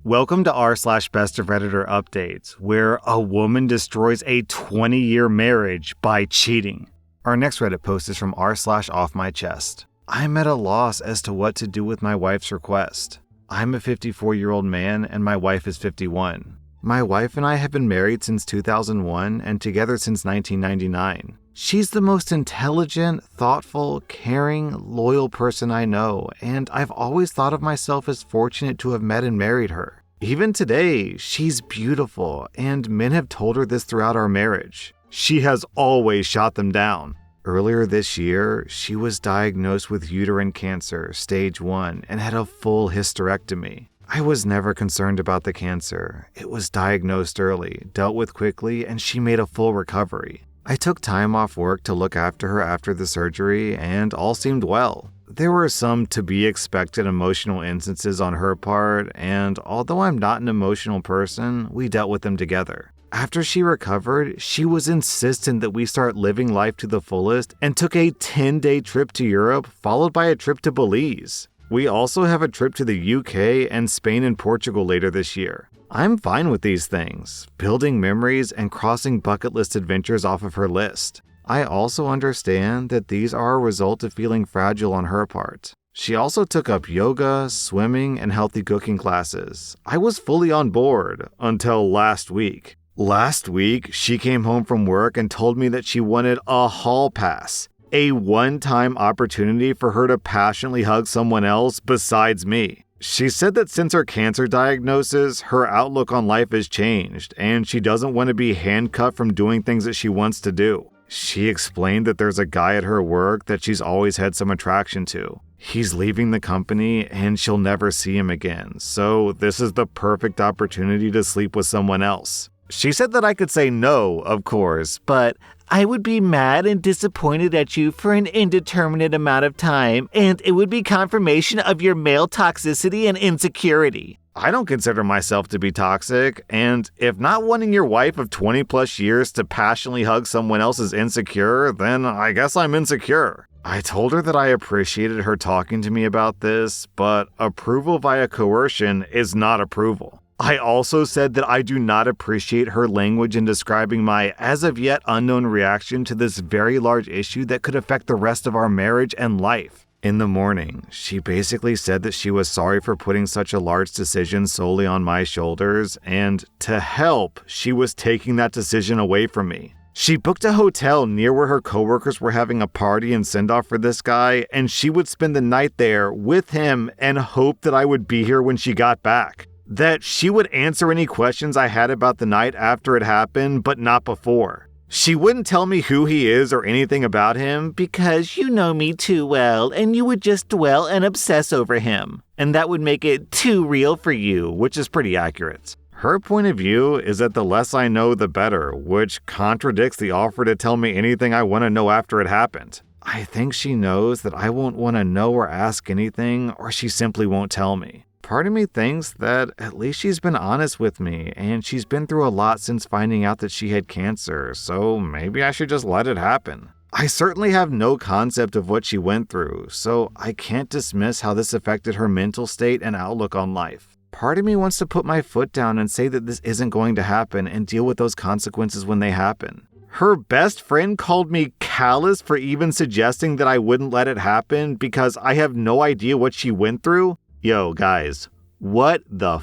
Welcome to r/Bestof Redditor updates, where a woman destroys a 20-year marriage by cheating. Our next Reddit post is from r/offmychest. I'm at a loss as to what to do with my wife's request. I'm a 54-year-old man and my wife is 51. My wife and I have been married since 2001 and together since 1999. She's the most intelligent, thoughtful, caring, loyal person I know, and I've always thought of myself as fortunate to have met and married her. Even today, she's beautiful, and men have told her this throughout our marriage. She has always shot them down. Earlier this year, she was diagnosed with uterine cancer, stage 1, and had a full hysterectomy. I was never concerned about the cancer. It was diagnosed early, dealt with quickly, and she made a full recovery. I took time off work to look after her after the surgery, and all seemed well. There were some to-be-expected emotional instances on her part, and although I'm not an emotional person, we dealt with them together. After she recovered, she was insistent that we start living life to the fullest and took a 10-day trip to Europe, followed by a trip to Belize. We also have a trip to the UK and Spain and Portugal later this year. I'm fine with these things, building memories and crossing bucket list adventures off of her list. I also understand that these are a result of feeling fragile on her part. She also took up yoga, swimming, and healthy cooking classes. I was fully on board until last week. Last week, she came home from work and told me that she wanted a hall pass, a one-time opportunity for her to passionately hug someone else besides me. She said that since her cancer diagnosis, her outlook on life has changed, and she doesn't want to be handcuffed from doing things that she wants to do. She explained that there's a guy at her work that she's always had some attraction to. He's leaving the company, and she'll never see him again, so this is the perfect opportunity to sleep with someone else. She said that I could say no, of course, but I would be mad and disappointed at you for an indeterminate amount of time, and it would be confirmation of your male toxicity and insecurity. I don't consider myself to be toxic, and if not wanting your wife of 20 plus years to passionately hug someone else is insecure, then I guess I'm insecure. I told her that I appreciated her talking to me about this, but approval via coercion is not approval. I also said that I do not appreciate her language in describing my as-of-yet unknown reaction to this very large issue that could affect the rest of our marriage and life. In the morning, she basically said that she was sorry for putting such a large decision solely on my shoulders, and to help, she was taking that decision away from me. She booked a hotel near where her coworkers were having a party and send-off for this guy, and she would spend the night there with him and hope that I would be here when she got back. That she would answer any questions I had about the night after it happened, but not before. She wouldn't tell me who he is or anything about him because you know me too well and you would just dwell and obsess over him. And that would make it too real for you, which is pretty accurate. Her point of view is that the less I know, the better, which contradicts the offer to tell me anything I want to know after it happened. I think she knows that I won't want to know or ask anything, or she simply won't tell me. Part of me thinks that at least she's been honest with me, and she's been through a lot since finding out that she had cancer, so maybe I should just let it happen. I certainly have no concept of what she went through, so I can't dismiss how this affected her mental state and outlook on life. Part of me wants to put my foot down and say that this isn't going to happen and deal with those consequences when they happen. Her best friend called me callous for even suggesting that I wouldn't let it happen because I have no idea what she went through. Yo, guys, what the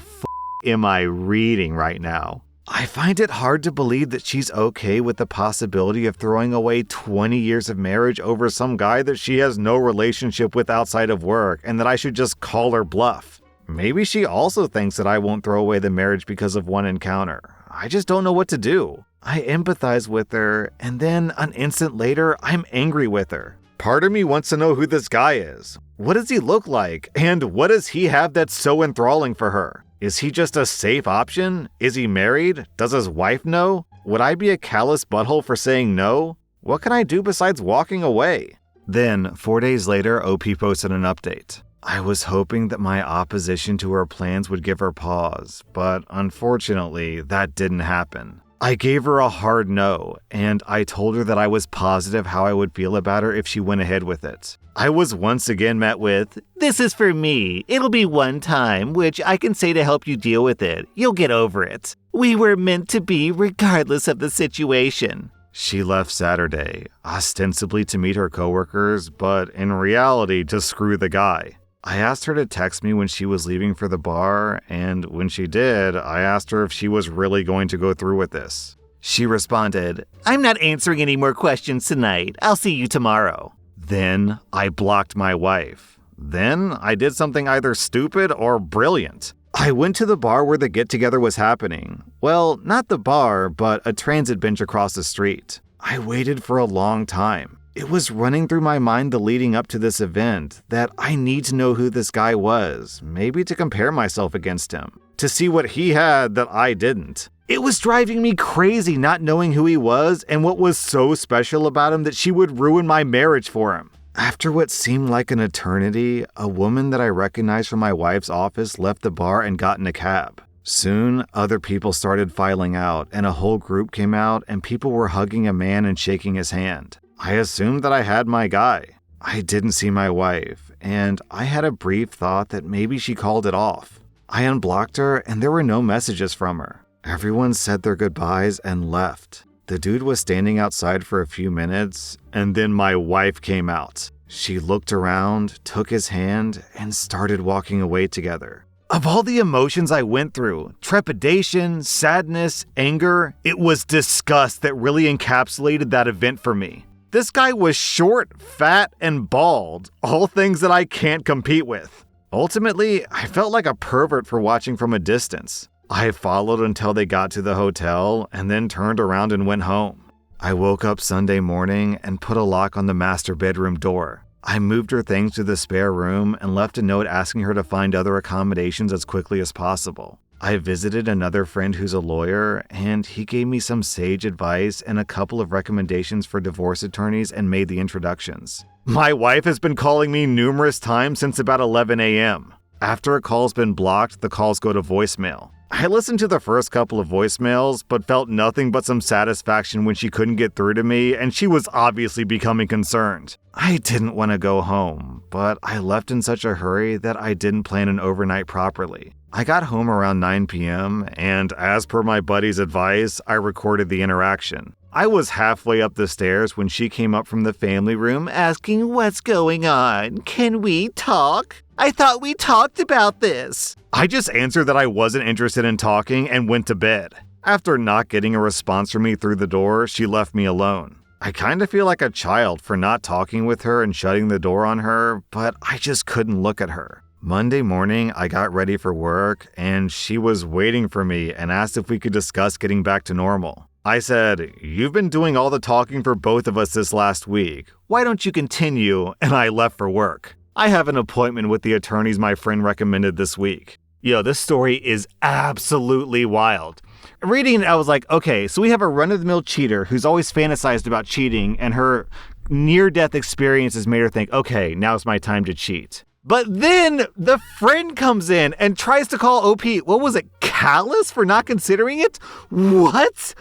am I reading right now? I find it hard to believe that she's okay with the possibility of throwing away 20 years of marriage over some guy that she has no relationship with outside of work and that I should just call her bluff. Maybe she also thinks that I won't throw away the marriage because of one encounter. I just don't know what to do. I empathize with her, and then an instant later, I'm angry with her. Part of me wants to know who this guy is. What does he look like? And what does he have that's so enthralling for her? Is he just a safe option? Is he married? Does his wife know? Would I be a callous butthole for saying no? What can I do besides walking away? Then, 4 days later, OP posted an update. I was hoping that my opposition to her plans would give her pause, but unfortunately, that didn't happen. I gave her a hard no, and I told her that I was positive how I would feel about her if she went ahead with it. I was once again met with, "This is for me. It'll be one time, which I can say to help you deal with it. You'll get over it. We were meant to be regardless of the situation." She left Saturday, ostensibly to meet her coworkers, but in reality to screw the guy. I asked her to text me when she was leaving for the bar, and when she did, I asked her if she was really going to go through with this. She responded, "I'm not answering any more questions tonight. I'll see you tomorrow." Then I blocked my wife. Then I did something either stupid or brilliant. I went to the bar where the get-together was happening. Well, not the bar, but a transit bench across the street. I waited for a long time. It was running through my mind the leading up to this event that I need to know who this guy was, maybe to compare myself against him, to see what he had that I didn't. It was driving me crazy not knowing who he was and what was so special about him that she would ruin my marriage for him. After what seemed like an eternity, a woman that I recognized from my wife's office left the bar and got in a cab. Soon, other people started filing out, and a whole group came out, and people were hugging a man and shaking his hand. I assumed that I had my guy. I didn't see my wife, and I had a brief thought that maybe she called it off. I unblocked her, and there were no messages from her. Everyone said their goodbyes and left. The dude was standing outside for a few minutes, and then my wife came out. She looked around, took his hand, and started walking away together. Of all the emotions I went through, trepidation, sadness, anger, it was disgust that really encapsulated that event for me. This guy was short, fat, and bald, all things that I can't compete with. Ultimately, I felt like a pervert for watching from a distance. I followed until they got to the hotel and then turned around and went home. I woke up Sunday morning and put a lock on the master bedroom door. I moved her things to the spare room and left a note asking her to find other accommodations as quickly as possible. I visited another friend who's a lawyer, and he gave me some sage advice and a couple of recommendations for divorce attorneys and made the introductions. My wife has been calling me numerous times since about 11 a.m. After a call's been blocked, the calls go to voicemail. I listened to the first couple of voicemails, but felt nothing but some satisfaction when she couldn't get through to me, and she was obviously becoming concerned. I didn't want to go home, but I left in such a hurry that I didn't plan an overnight properly. I got home around 9 p.m., and as per my buddy's advice, I recorded the interaction. I was halfway up the stairs when she came up from the family room asking, "What's going on? Can we talk? I thought we talked about this." I just answered that I wasn't interested in talking and went to bed. After not getting a response from me through the door, she left me alone. I kind of feel like a child for not talking with her and shutting the door on her, but I just couldn't look at her. Monday morning, I got ready for work, and she was waiting for me and asked if we could discuss getting back to normal. I said, "You've been doing all the talking for both of us this last week. Why don't you continue?" And I left for work. I have an appointment with the attorneys my friend recommended this week. Yo, this story is absolutely wild. Reading it, I was like, okay, so we have a run-of-the-mill cheater who's always fantasized about cheating, and her near-death experience has made her think, okay, now's my time to cheat. But then the friend comes in and tries to call OP, what was it, callous for not considering it? What?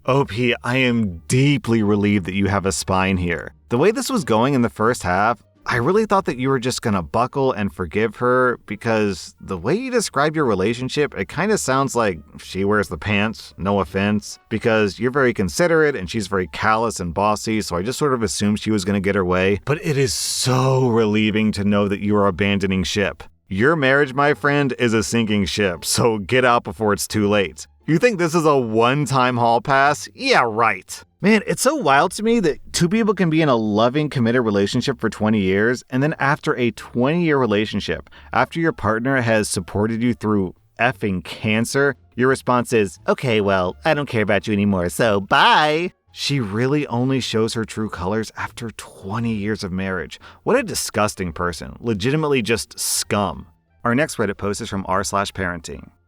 OP, I am deeply relieved that you have a spine here. The way this was going in the first half, I really thought that you were just gonna buckle and forgive her, because the way you describe your relationship, it kind of sounds like she wears the pants, no offense, because you're very considerate and she's very callous and bossy, so I just sort of assumed she was gonna get her way. But it is so relieving to know that you are abandoning ship. Your marriage, my friend, is a sinking ship, so get out before it's too late. You think this is a one-time hall pass? Yeah, right. Man, it's so wild to me that two people can be in a loving, committed relationship for 20 years, and then after a 20-year relationship, after your partner has supported you through effing cancer, your response is, okay, well, I don't care about you anymore, so bye. She really only shows her true colors after 20 years of marriage. What a disgusting person. Legitimately just scum. Our next Reddit post is from rSlash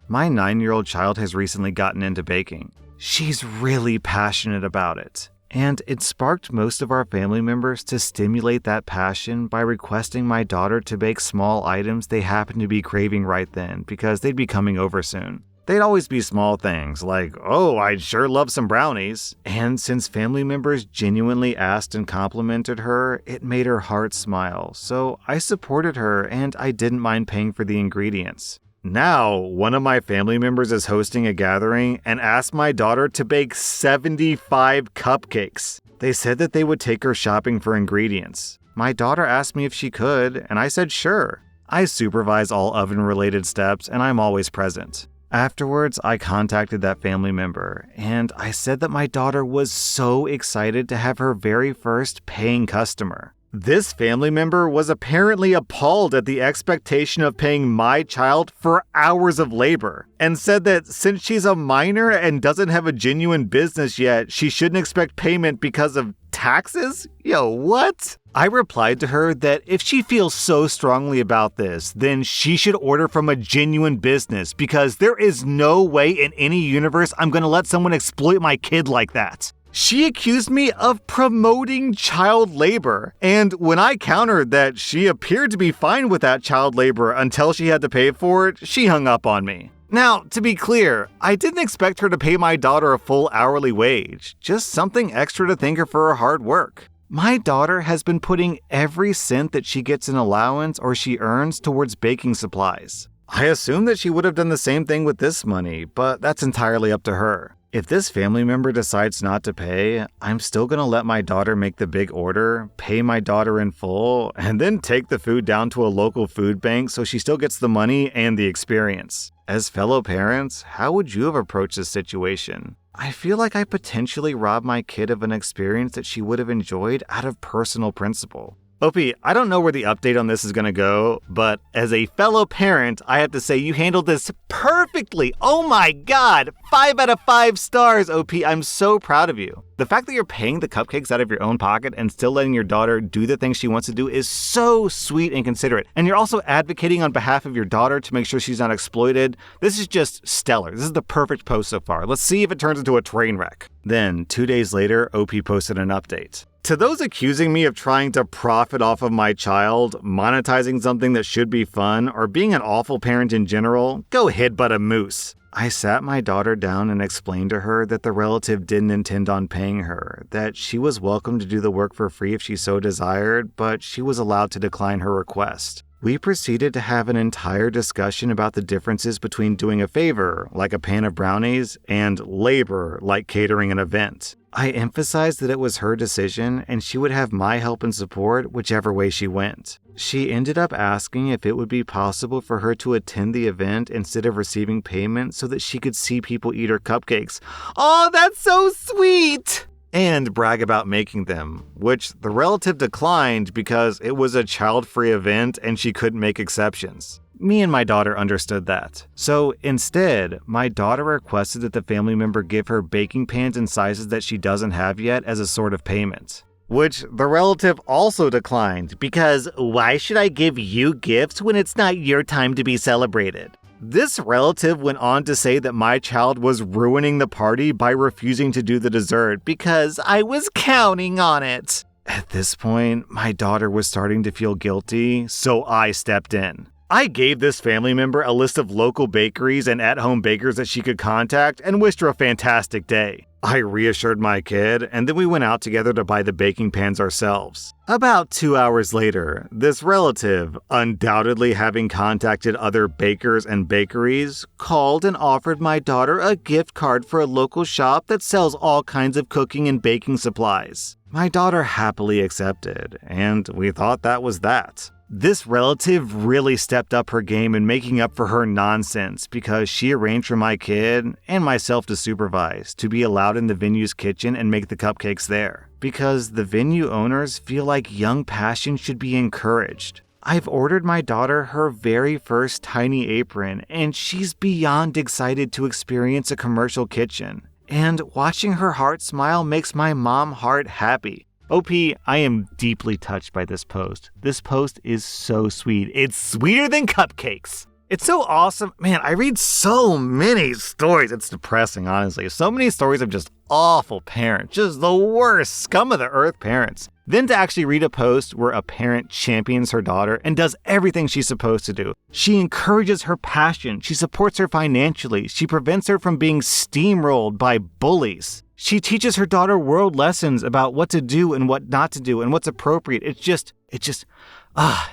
My 9-year-old child has recently gotten into baking. She's really passionate about it. And it sparked most of our family members to stimulate that passion by requesting my daughter to bake small items they happen to be craving right then because they'd be coming over soon. They'd always be small things like, oh, I'd sure love some brownies. And since family members genuinely asked and complimented her, it made her heart smile. So I supported her and I didn't mind paying for the ingredients. Now, one of my family members is hosting a gathering and asked my daughter to bake 75 cupcakes. They said that they would take her shopping for ingredients. My daughter asked me if she could, and I said sure. I supervise all oven-related steps, and I'm always present. Afterwards, I contacted that family member, and I said that my daughter was so excited to have her very first paying customer. This family member was apparently appalled at the expectation of paying my child for hours of labor, and said that since she's a minor and doesn't have a genuine business yet, she shouldn't expect payment because of taxes? Yo, what? I replied to her that if she feels so strongly about this, then she should order from a genuine business because there is no way in any universe I'm gonna let someone exploit my kid like that. She accused me of promoting child labor, and when I countered that she appeared to be fine with that child labor until she had to pay for it, she hung up on me. Now, to be clear, I didn't expect her to pay my daughter a full hourly wage, just something extra to thank her for her hard work. My daughter has been putting every cent that she gets in allowance or she earns towards baking supplies. I assume that she would have done the same thing with this money, but that's entirely up to her. If this family member decides not to pay, I'm still going to let my daughter make the big order, pay my daughter in full, and then take the food down to a local food bank so she still gets the money and the experience. As fellow parents, how would you have approached this situation? I feel like I potentially robbed my kid of an experience that she would have enjoyed out of personal principle. OP, I don't know where the update on this is going to go, but as a fellow parent, I have to say you handled this perfectly. Oh my God, 5 out of 5 stars, OP. I'm so proud of you. The fact that you're paying the cupcakes out of your own pocket and still letting your daughter do the things she wants to do is so sweet and considerate. And you're also advocating on behalf of your daughter to make sure she's not exploited. This is just stellar. This is the perfect post so far. Let's see if it turns into a train wreck. Then, 2 days later, OP posted an update. To those accusing me of trying to profit off of my child, monetizing something that should be fun, or being an awful parent in general, go headbutt a moose. I sat my daughter down and explained to her that the relative didn't intend on paying her, that she was welcome to do the work for free if she so desired, but she was allowed to decline her request. We proceeded to have an entire discussion about the differences between doing a favor, like a pan of brownies, and labor, like catering an event. I emphasized that it was her decision and she would have my help and support whichever way she went. She ended up asking if it would be possible for her to attend the event instead of receiving payment so that she could see people eat her cupcakes. Oh, that's so sweet! And brag about making them, which the relative declined because it was a child-free event and she couldn't make exceptions. Me and my daughter understood that. So instead, my daughter requested that the family member give her baking pans in sizes that she doesn't have yet as a sort of payment. Which the relative also declined because why should I give you gifts when it's not your time to be celebrated? This relative went on to say that my child was ruining the party by refusing to do the dessert because I was counting on it. At this point, my daughter was starting to feel guilty, so I stepped in. I gave this family member a list of local bakeries and at-home bakers that she could contact and wished her a fantastic day. I reassured my kid, and then we went out together to buy the baking pans ourselves. About 2 hours later, this relative, undoubtedly having contacted other bakers and bakeries, called and offered my daughter a gift card for a local shop that sells all kinds of cooking and baking supplies. My daughter happily accepted, and we thought that was that. This relative really stepped up her game in making up for her nonsense because she arranged for my kid and myself to supervise to be allowed in the venue's kitchen and make the cupcakes there. Because the venue owners feel like young passion should be encouraged. I've ordered my daughter her very first tiny apron and she's beyond excited to experience a commercial kitchen. And watching her heart smile makes my mom heart happy. OP, I am deeply touched by this post. This post is so sweet. It's sweeter than cupcakes. It's so awesome. Man, I read so many stories. It's depressing, honestly. So many stories of just awful parents. Just the worst scum of the earth parents. Then to actually read a post where a parent champions her daughter and does everything she's supposed to do. She encourages her passion. She supports her financially. She prevents her from being steamrolled by bullies. She teaches her daughter world lessons about what to do and what not to do and what's appropriate. It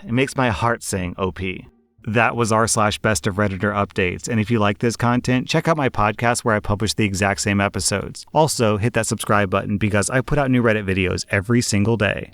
makes my heart sing, OP. That was r/Best of Redditor updates. And if you like this content, check out my podcast where I publish the exact same episodes. Also, hit that subscribe button because I put out new Reddit videos every single day.